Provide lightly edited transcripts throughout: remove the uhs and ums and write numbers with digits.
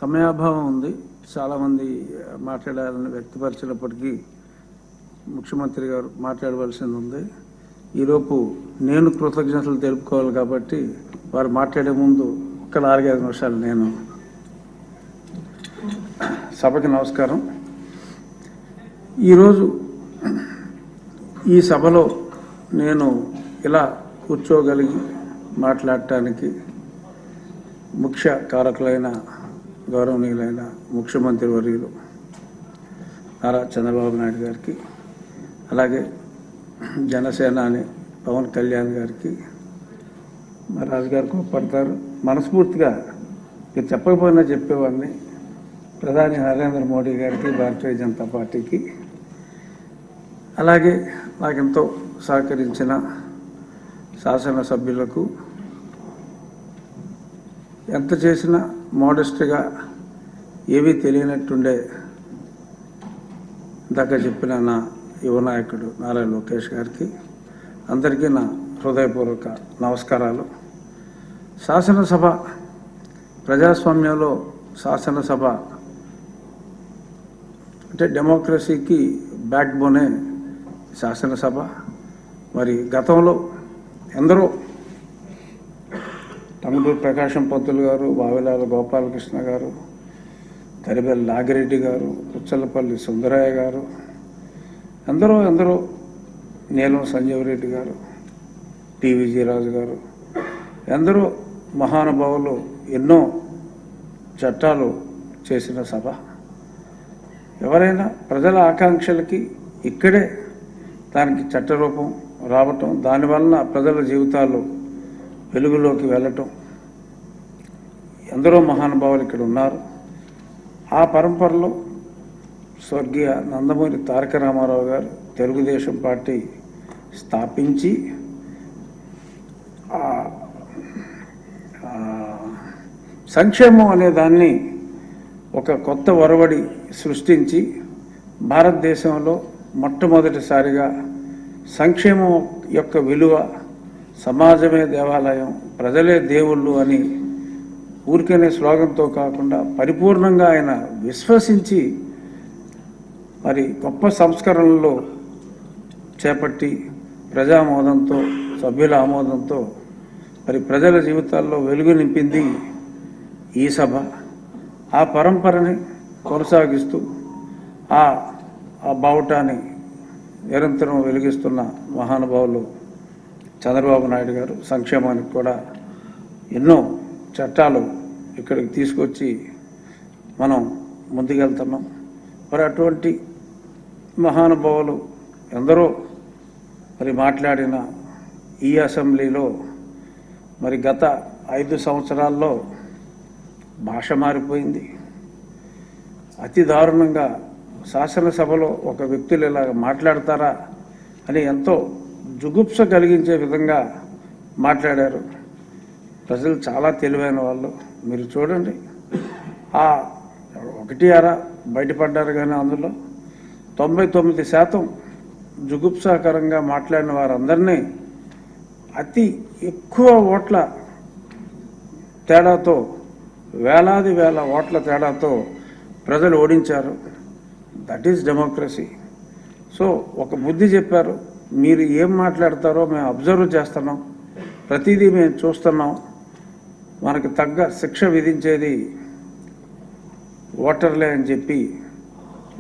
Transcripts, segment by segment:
సమయాభావం ఉంది. చాలామంది మాట్లాడాలని వ్యక్తపరిచినప్పటికీ ముఖ్యమంత్రి గారు మాట్లాడవలసింది ఉంది. ఈలోపు నేను కృతజ్ఞతలు తెలుపుకోవాలి కాబట్టి వారు మాట్లాడే ముందు ఒక్క 4-5 నిమిషాలు నేను సభకి నమస్కారం. ఈరోజు ఈ సభలో నేను ఇలా కూర్చోగలిగి మాట్లాడటానికి ముఖ్య కారకులైన గౌరవనీయులైన ముఖ్యమంత్రి వర్యులు నారా చంద్రబాబు నాయుడు గారికి, అలాగే జనసేనాని పవన్ కళ్యాణ్ గారికి, మా రాజుగారు కోప్పడతారు, మనస్ఫూర్తిగా మీరు చెప్పకపోయినా చెప్పేవాడిని, ప్రధాని నరేంద్ర మోడీ గారికి, భారతీయ జనతా పార్టీకి, అలాగే నాకెంతో సహకరించిన శాసనసభ్యులకు, ఎంత చేసినా మోడెస్ట్గా ఏమీ తెలియనట్టుండే ఇందాక చెప్పిన నా యువ నాయకుడు నారా లోకేష్ గారికి, అందరికీ నా హృదయపూర్వక నమస్కారాలు. శాసనసభ ప్రజాస్వామ్యంలో శాసనసభ అంటే డెమోక్రసీకి బ్యాక్ బోనే శాసనసభ. మరి గతంలో ఎందరో టంగుటూరి ప్రకాశం పంతులు గారు, వావిలాల గోపాలకృష్ణ గారు, తరిబెల్లి నాగిరెడ్డి గారు, పుచ్చలపల్లి సుందరయ్య గారు, ఎందరో నీలం సంజీవ్ రెడ్డి గారు, టి విజయరాజు గారు, ఎందరో మహానుభావులు ఎన్నో చట్టాలు చేసిన సభ. ఎవరైనా ప్రజల ఆకాంక్షలకి ఇక్కడే దానికి చట్టరూపం రావటం, దానివలన ప్రజల జీవితాలు వెలుగులోకి వెళ్ళటం, ఎందరో మహానుభావులు ఇక్కడ ఉన్నారు. ఆ పరంపరలో స్వర్గీయ నందమూరి తారక రామారావు గారు తెలుగుదేశం పార్టీ స్థాపించి సంక్షేమం అనే దాన్ని ఒక కొత్త ఒరవడి సృష్టించి భారతదేశంలో మొట్టమొదటిసారిగా సంక్షేమం యొక్క విలువ, సమాజమే దేవాలయం, ప్రజలే దేవుళ్ళు అని ఊరికనే స్లోగన్తో కాకుండా పరిపూర్ణంగా ఆయన విశ్వసించి మరి గొప్ప సంస్కరణల్లో చేపట్టి ప్రజామోదంతో, సభ్యుల ఆమోదంతో మరి ప్రజల జీవితాల్లో వెలుగు నింపింది ఈ సభ. ఆ పరంపరని కొనసాగిస్తూ ఆ బావుటాన్ని నిరంతరం వెలిగిస్తున్న మహానుభావులు చంద్రబాబు నాయుడు గారు సంక్షేమానికి కూడా ఎన్నో చట్టాలు ఇక్కడికి తీసుకొచ్చి మనం ముందుకెళ్తున్నాం. మరి అటువంటి మహానుభావులు ఎందరో మరి మాట్లాడిన ఈ అసెంబ్లీలో మరి గత 5 సంవత్సరాల్లో భాష మారిపోయింది. అతి దారుణంగా శాసనసభలో ఒక వ్యక్తులు ఇలా మాట్లాడతారా అని ఎంతో జుగుప్స కలిగించే విధంగా మాట్లాడారు. ప్రజలు చాలా తెలివైన వాళ్ళు. మీరు చూడండి, ఆ 1-6 బయటపడ్డారు, కానీ అందులో 99% జుగుప్సాకరంగా మాట్లాడిన వారందరినీ అతి ఎక్కువ ఓట్ల తేడాతో, వేలాది వేల ఓట్ల తేడాతో ప్రజలు ఓడించారు. That is democracy. సో ఒక బుద్ధి చెప్పారు, మీరు ఏం మాట్లాడతారో మేము అబ్జర్వ్ చేస్తున్నాం, ప్రతిదీ మేము చూస్తున్నాం, మనకు తగ్గ శిక్ష విధించేది ఓటర్లే అని చెప్పి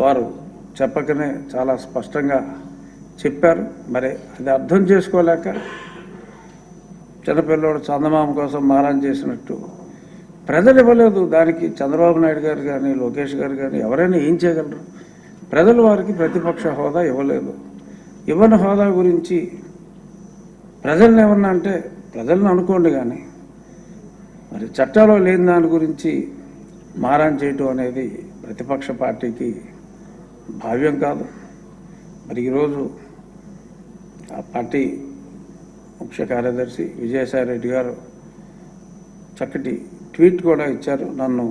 వారు చెప్పకనే చాలా స్పష్టంగా చెప్పారు. మరి అది అర్థం చేసుకోలేక చిన్నపిల్లోడు చందమామ కోసం మారం చేసినట్టు ప్రజలు ఇవ్వలేదు. దానికి చంద్రబాబు నాయుడు గారు కానీ, లోకేష్ గారు కానీ ఎవరైనా ఏం చేయగలరు? ప్రజలు వారికి ప్రతిపక్ష హోదా ఇవ్వలేదు. ఇవ్వని హోదా గురించి ప్రజలను ఏమన్నా అంటే ప్రజలను అనుకోండి, కానీ మరి చట్టాలో లేని దాని గురించి మారం చేయటం అనేది ప్రతిపక్ష పార్టీకి భావ్యం కాదు. మరి ఈరోజు ఆ పార్టీ ముఖ్య కార్యదర్శి విజయసాయి రెడ్డి గారు చక్కటి ట్వీట్ కూడా ఇచ్చారు నన్ను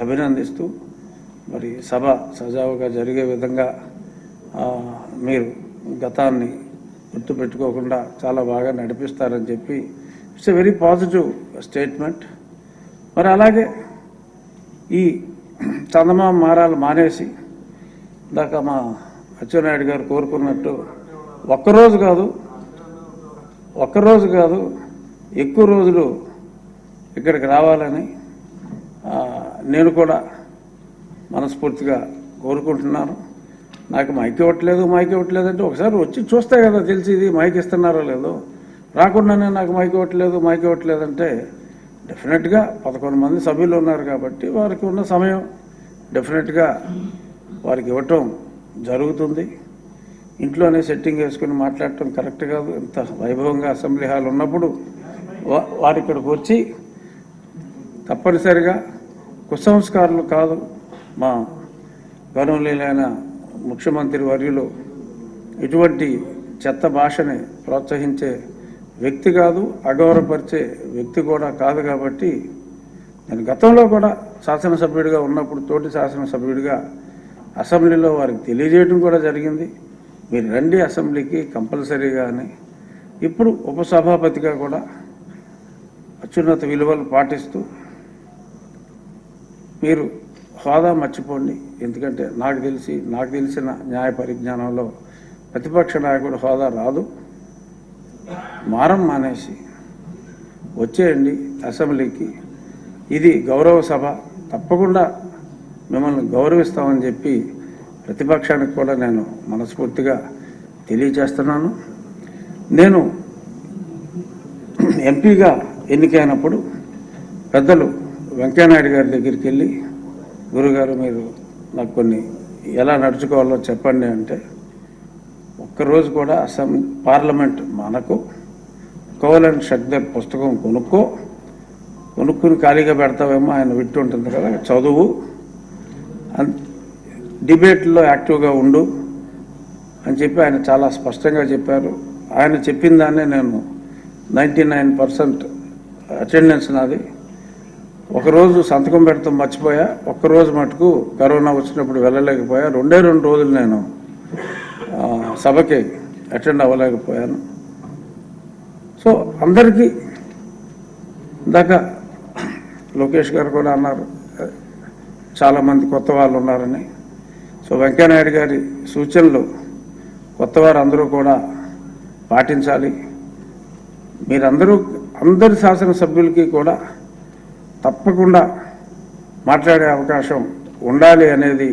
అభినందిస్తూ. మరి సభ సజావుగా జరిగే విధంగా మీరు గతాన్ని గుర్తుపెట్టుకోకుండా చాలా బాగా నడిపిస్తారని చెప్పి it's a very positive statement. మరి అలాగే ఈ చందమామ మారాలు మానేసి ఇందాక మా అచ్చెన్నాయుడు గారు కోరుకున్నట్టు ఒక్కరోజు కాదు ఎక్కువ రోజులు ఇక్కడికి రావాలని నేను కూడా మనస్ఫూర్తిగా కోరుకుంటున్నాను. నాకు మైక్ ఇవ్వట్లేదు అంటే ఒకసారి వచ్చి చూస్తే కదా తెలిసి ఇది మైక్ ఇస్తున్నారో లేదో. రాకుండానే నాకు మైక్ ఇవ్వట్లేదు అంటే డెఫినెట్గా 11 మంది సభ్యులు ఉన్నారు కాబట్టి వారికి ఉన్న సమయం డెఫినెట్గా వారికి ఇవ్వటం జరుగుతుంది. ఇంట్లోనే సెట్టింగ్ వేసుకుని మాట్లాడటం కరెక్ట్ కాదు. ఇంత వైభవంగా అసెంబ్లీ హాల్ ఉన్నప్పుడు వారి ఇక్కడికి వచ్చి తప్పనిసరిగా కుసంస్కారులు కాదు, మా గౌరవనీయులైన ముఖ్యమంత్రి వర్యులు ఇటువంటి చెత్త భాషని ప్రోత్సహించే వ్యక్తి కాదు, అగౌరవపరిచే వ్యక్తి కూడా కాదు. కాబట్టి నేను గతంలో కూడా శాసనసభ్యుడిగా ఉన్నప్పుడు తోటి శాసనసభ్యుడిగా అసెంబ్లీలో వారికి తెలియజేయడం కూడా జరిగింది, మీరు రండి అసెంబ్లీకి కంపల్సరీగా అని. ఇప్పుడు ఉపసభాపతిగా కూడా అత్యున్నత విలువలు పాటిస్తూ మీరు హోదా మర్చిపోండి. ఎందుకంటే నాకు తెలిసిన న్యాయ పరిజ్ఞానంలో ప్రతిపక్ష నాయకుడు హోదా రాదు. మారం మానేసి వచ్చేయండి అసెంబ్లీకి, ఇది గౌరవ సభ, తప్పకుండా మిమ్మల్ని గౌరవిస్తామని చెప్పి ప్రతిపక్షానికి కూడా నేను మనస్ఫూర్తిగా తెలియజేస్తున్నాను. నేను ఎంపీగా ఎన్నికైనప్పుడు పెద్దలు వెంకయ్యనాయుడు గారి దగ్గరికి వెళ్ళి, గురుగారు మీరు నాకు కొన్ని ఎలా నడుచుకోవాలో చెప్పండి అంటే, ఒక్కరోజు కూడా పార్లమెంట్ మనకు కౌల్ అండ్ షక్దర్ పుస్తకం కొనుక్కుని ఖాళీగా పెడతావేమో, ఆయన విట్టు ఉంటుంది కదా, చదువు, డిబేట్లో యాక్టివ్గా ఉండు అని చెప్పి ఆయన చాలా స్పష్టంగా చెప్పారు. ఆయన చెప్పిన దాన్నే నేను 99% అటెండెన్స్ నాది. ఒకరోజు సంతకం పెడతాం మర్చిపోయా, ఒక్కరోజు మటుకు కరోనా వచ్చినప్పుడు వెళ్ళలేకపోయా, 2 రోజులు నేను సభకి అటెండ్ అవ్వలేకపోయాను. సో అందరికీ ఇందాక లోకేష్ గారు కూడా అన్నారు చాలామంది కొత్త వాళ్ళు ఉన్నారని. సో వెంకయ్యనాయుడు గారి సూచనలు కొత్తవారు అందరూ కూడా పాటించాలి. మీరందరూ అందరి శాసనసభ్యులకి కూడా తప్పకుండా మాట్లాడే అవకాశం ఉండాలి అనేది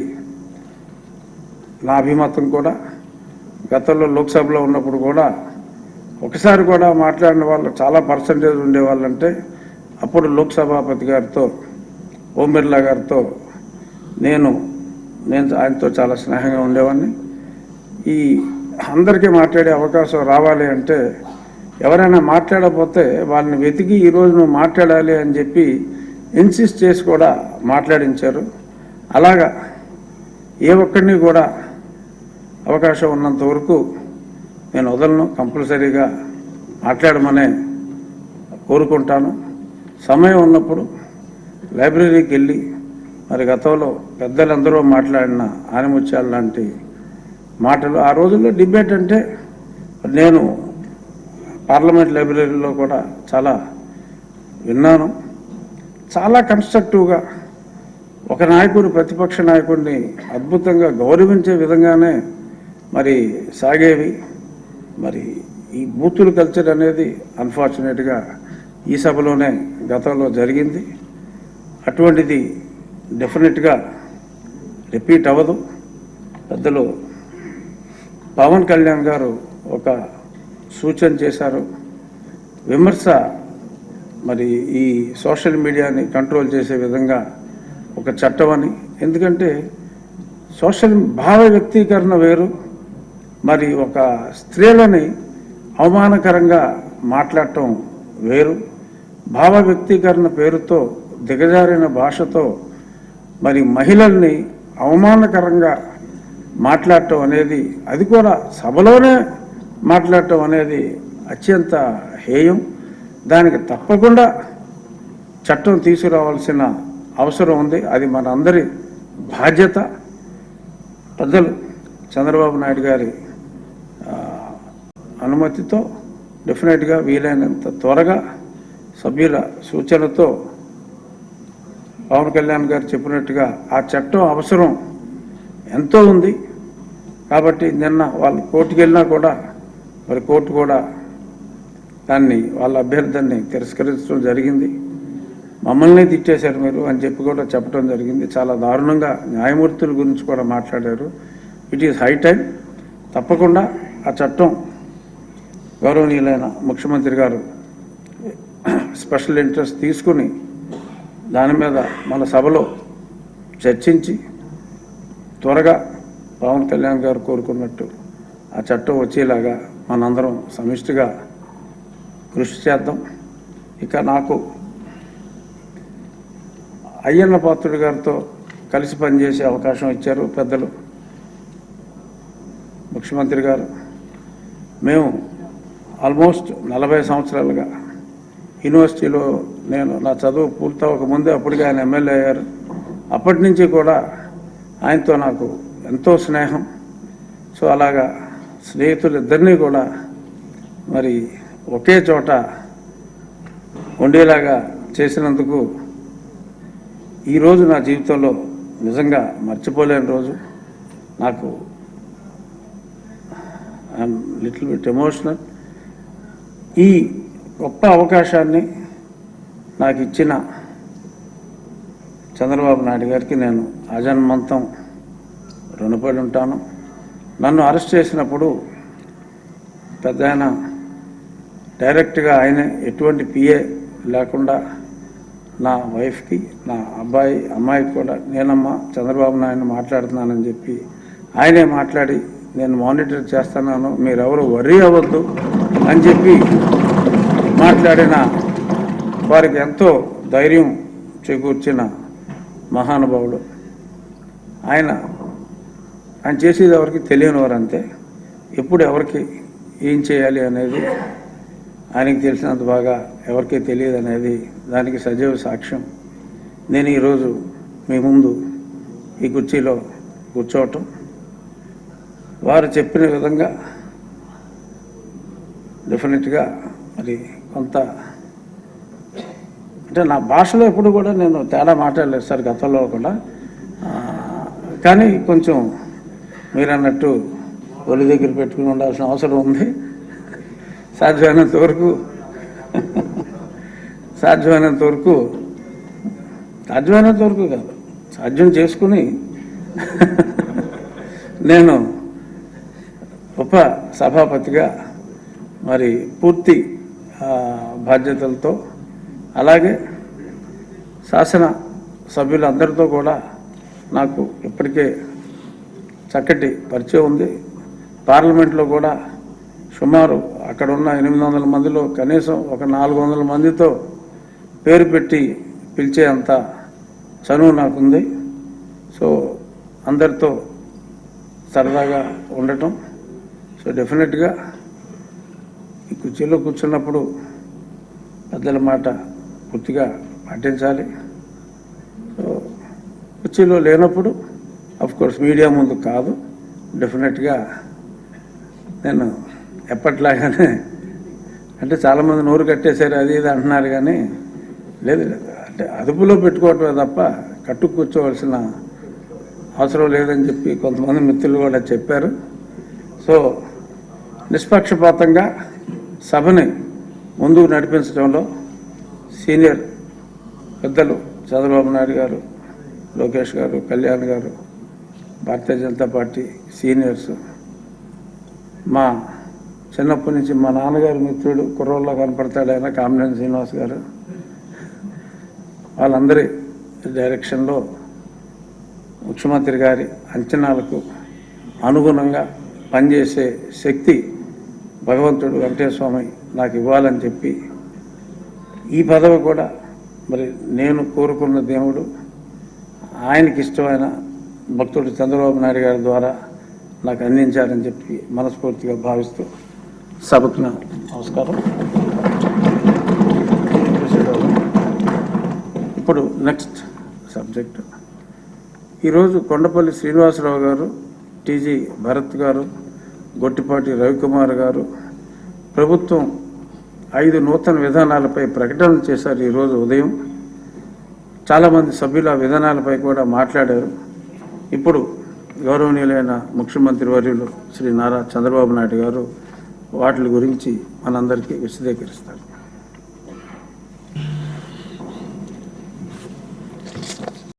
నా అభిమతం కూడా. గతంలో లోక్సభలో ఉన్నప్పుడు కూడా ఒకసారి కూడా మాట్లాడిన వాళ్ళు చాలా పర్సంటేజ్ ఉండేవాళ్ళంటే అప్పుడు లోక్సభాపతి గారితో, ఓం బిర్లా గారితో నేను ఆయనతో చాలా స్నేహంగా ఉండేవాడిని. ఈ అందరికీ మాట్లాడే అవకాశం రావాలి అంటే ఎవరైనా మాట్లాడకపోతే వాళ్ళని వెతికి ఈరోజు నువ్వు మాట్లాడాలి అని చెప్పి ఇన్సిస్ట్ చేసి కూడా మాట్లాడించారు. అలాగా ఏ ఒక్కడిని కూడా అవకాశం ఉన్నంత వరకు నేను వదలను, కంపల్సరీగా మాట్లాడమనే కోరుకుంటాను. సమయం ఉన్నప్పుడు లైబ్రరీకి వెళ్ళి మరి గతంలో పెద్దలందరూ మాట్లాడిన ఆనిముత్యాలు లాంటి మాటలు, ఆ రోజుల్లో డిబేట్ అంటే నేను పార్లమెంట్ లైబ్రరీలో కూడా చాలా విన్నాను. చాలా కన్స్ట్రక్టివ్గా ఒక నాయకుడు ప్రతిపక్ష నాయకుడిని అద్భుతంగా గౌరవించే విధంగానే మరి సాగేవి. మరి ఈ బూతుల కల్చర్ అనేది అన్ఫార్చునేట్గా ఈ సభలోనే గతంలో జరిగింది. అటువంటిది డెఫినెట్గా రిపీట్ అవ్వదు. పెద్దలు పవన్ కళ్యాణ్ గారు ఒక సూచన చేశారు, విమర్శ మరి ఈ సోషల్ మీడియాని కంట్రోల్ చేసే విధంగా ఒక చట్టం అని. ఎందుకంటే సోషల్ భావ వ్యక్తీకరణ వేరు, మరి ఒక స్త్రీలని అవమానకరంగా మాట్లాడటం వేరు. భావ వ్యక్తీకరణ పేరుతో దిగజారిన భాషతో మరి మహిళల్ని అవమానకరంగా మాట్లాడటం అనేది, అది కూడా సభలోనే మాట్లాడటం అనేది అత్యంత హేయం. దానికి తప్పకుండా చట్టం తీసుకురావాల్సిన అవసరం ఉంది. అది మనందరి బాధ్యత. పెద్దలు చంద్రబాబు నాయుడు గారి అనుమతితో డెఫినెట్గా వీలైనంత త్వరగా సభ్యుల సూచనతో పవన్ కళ్యాణ్ గారు చెప్పినట్టుగా ఆ చట్టం అవసరం ఎంతో ఉంది. కాబట్టి నిన్న వాళ్ళు కోర్టుకు వెళ్ళినా కూడా మరి కోర్టు కూడా దాన్ని వాళ్ళ అభ్యర్థాన్ని తిరస్కరించడం జరిగింది. మమ్మల్ని తిట్టేశారు మీరు అని చెప్పి కూడా చెప్పడం జరిగింది. చాలా దారుణంగా న్యాయమూర్తుల గురించి కూడా మాట్లాడారు. It is high time. తప్పకుండా ఆ చట్టం గౌరవనీయులైన ముఖ్యమంత్రి గారు స్పెషల్ ఇంట్రెస్ట్ తీసుకుని దాని మీద మన సభలో చర్చించి త్వరగా పవన్ కళ్యాణ్ గారు కోరుకున్నట్టు ఆ చట్టం వచ్చేలాగా మనందరం సమిష్టిగా కృషి చేద్దాం. ఇక నాకు అయ్యన్న పాత్రుడు గారితో కలిసి పనిచేసే అవకాశం ఇచ్చారు పెద్దలు ముఖ్యమంత్రి గారు. మేము ఆల్మోస్ట్ 40 సంవత్సరాలుగా యూనివర్సిటీలో నేను నా చదువు పూర్తవకముందే అప్పటికే ఆయన ఎమ్మెల్యే అయ్యారు. అప్పటి నుంచి కూడా ఆయనతో నాకు ఎంతో స్నేహం. సో అలాగా స్నేహితులిద్దరినీ కూడా మరి ఒకే చోట ఉండేలాగా చేసినందుకు ఈరోజు నా జీవితంలో నిజంగా మర్చిపోలేని రోజు. నాకు ఐఎమ్ లిటిల్ బిట్ ఎమోషనల్. ఈ గొప్ప అవకాశాన్ని నాకు ఇచ్చిన చంద్రబాబు నాయుడు గారికి నేను ఆజన్మంతం రుణపడి ఉంటాను. నన్ను అరెస్ట్ చేసినప్పుడు పెద్ద ఆయన డైరెక్ట్గా ఆయనే ఎటువంటి పిఏ లేకుండా నా వైఫ్కి నా అమ్మాయికి కూడా నేనమ్మా చంద్రబాబు నాయుడు మాట్లాడుతున్నానని చెప్పి ఆయనే మాట్లాడి నేను మానిటర్ చేస్తున్నాను, మీరెవరు వర్రీ అవ్వద్దు అని చెప్పి మాట్లాడిన వారికి ఎంతో ధైర్యం చేకూర్చిన మహానుభావుడు ఆయన. ఆయన చేసేది ఎవరికి తెలియని వారు అంతే. ఎప్పుడు ఎవరికి ఏం చేయాలి అనేది ఆయనకి తెలిసినంత బాగా ఎవరికీ తెలియదు అనేది దానికి సజీవ సాక్ష్యం. నేను ఈరోజు మీ ముందు ఈ కుర్చీలో కూర్చోవటం, వారు చెప్పిన విధంగా డెఫినెట్గా మరి కొంత అంటే నా భాషలో ఎప్పుడు కూడా నేను తేడా మాట్లాడలేదు సార్ గతంలో కూడా. కానీ కొంచెం మీరు అన్నట్టు ఒలి దగ్గర పెట్టుకుని ఉండాల్సిన అవసరం ఉంది. సాధ్యమైనంత వరకు కాదు, సాధ్యం చేసుకుని నేను ఉప సభాపతిగా మరి పూర్తి బాధ్యతలతో, అలాగే శాసన సభ్యులందరితో కూడా నాకు ఇప్పటికే చక్కటి పరిచయం ఉంది. పార్లమెంట్లో కూడా సుమారు అక్కడ ఉన్న 800 మందిలో కనీసం ఒక 400 మందితో పేరు పెట్టి పిలిచే అంత చనువు నాకుంది. సో అందరితో సరదాగా ఉండటం. సో డెఫినెట్గా ఈ కుర్చీలో కూర్చున్నప్పుడు పెద్దల మాట పూర్తిగా పాటించాలి. సో కుర్చీలో లేనప్పుడు అఫ్కోర్స్ మీడియా ముందు కాదు, డెఫినెట్గా నేను ఎప్పట్లాగానే అంటే చాలామంది నోరు కట్టేశారు అది ఇది అంటున్నారు, కానీ లేదు అంటే అదుపులో పెట్టుకోవటమే తప్ప కట్టు కూర్చోవలసిన అవసరం లేదని చెప్పి కొంతమంది మిత్రులు కూడా చెప్పారు. సో నిష్పక్షపాతంగా సభని ముందుకు నడిపించడంలో సీనియర్ పెద్దలు చంద్రబాబు నాయుడు గారు, లోకేష్ గారు, కళ్యాణ్ గారు, భారతీయ జనతా పార్టీ సీనియర్స్, మా చిన్నప్పటి నుంచి మా నాన్నగారు మిత్రుడు కుర్రోళ్ళ కనపడతాడు ఆయన కామినేని శ్రీనివాస్ గారు, వాళ్ళందరి డైరెక్షన్లో ముఖ్యమంత్రి గారి అంచనాలకు అనుగుణంగా పనిచేసే శక్తి భగవంతుడు వెంకటేశ్వర స్వామి నాకు ఇవ్వాలని చెప్పి ఈ పదవి కూడా మరి నేను కోరుకున్న దేవుడు ఆయనకి ఇష్టమైన భక్తుడు చంద్రబాబు నాయుడు గారి ద్వారా నాకు అందించారని చెప్పి మనస్ఫూర్తిగా భావిస్తూ సభకు నమస్కారం. ఇప్పుడు నెక్స్ట్ సబ్జెక్టు. ఈరోజు కొండపల్లి శ్రీనివాసరావు గారు, టీజీ భరత్ గారు, గొట్టిపాటి రవికుమార్ గారు ప్రభుత్వం 5 నూతన విధానాలపై ప్రకటనలు చేశారు ఈరోజు ఉదయం. చాలామంది సభ్యుల విధానాలపై కూడా మాట్లాడారు. ఇప్పుడు గౌరవనీయులైన ముఖ్యమంత్రి వర్యులు శ్రీ నారా చంద్రబాబు నాయుడు గారు వాటి గురించి మనందరికీ విశదీకరిస్తారు.